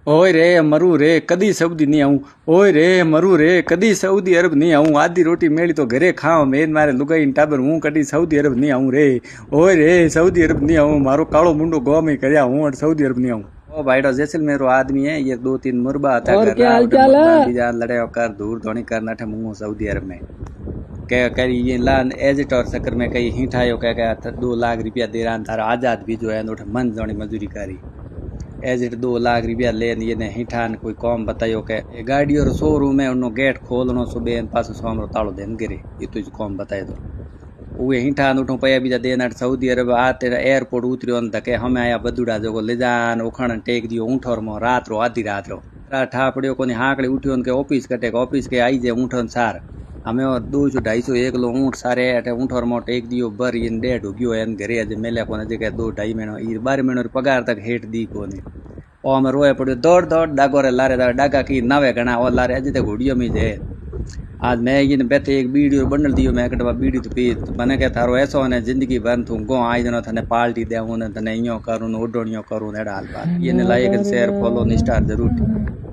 ओए रे मरू रे कदी सऊदी नहीं आऊं। ओए रे मरू रे कदी सऊदी अरब नहीं आऊं। आधी रोटी मेली तो घरे खाओ मेन मारे लुगाई टाबर हूं कदी सऊदी अरब नहीं आऊं रे। ओए रे सऊदी अरब नहीं आऊं मारो कालो मुंडो गो में करया हूं और सऊदी अरब नहीं आऊं। ओ भाईडो जैसलमेर आदमी है ये दो तीन मुरबा था और कर क्या रहा हाल उठे चाल मुरबान है। भी जान लड़े कर दूर धोनी कर नठे मुंह सऊदी अरब में कह कर ये लान एजिट और चक्कर में कहीं हिठायो कह गया 2 लाख रुपया दे रहा थारा आजाद भी जो है उठे मन जोनी मजूरी करी एजिट 2 लाख रुपया लेन ये ने हिठान कोई कॉम बतायो के गाड़ी और शोरूम है उन्नो गेट खोलनो सुबह पास सोमरो तालो देन गिरे ये तो कॉम बताए तो उहे हिठान उठो पया बीजा देन सऊदी अरब आते एयरपोर्ट उतरियो धके हमें आया बदुड़ा जो ले जान उखण टेक दियो ऊँठोर मो रात रो आधी रात रो ठापड़ियो कोनी हाकड़ी उठियो के ऑफिस कटे ऑफिस के आई जे ऊँठन सार हमें और 200-250 ऊँट सारे अटे ऊँठोर मो टेक दियो बर इन डेढ़ उगियो एन घरे अज मेले कोने जगह 2-2.5 महीनो 12 महीनो पगार तक हेठ दी कोनी ओ हमें रोए पड़ियो दौड़ दौड़ डागो रे लारे डागा की नावे घना ओ लारे अज तक घोड़ियो में जे आज मैं ये बेते एक बीड़ी बंडल दियो मैं कटवा बीड़ी तो पी मने के थारो ऐसो ने जिंदगी भर तू गो आई जनो थने पार्टी देऊं ने थने इयो करूं ओडोणियो करूं एड़ा हाल बात ये ने लायक शेयर फॉलो नि स्टार जरूर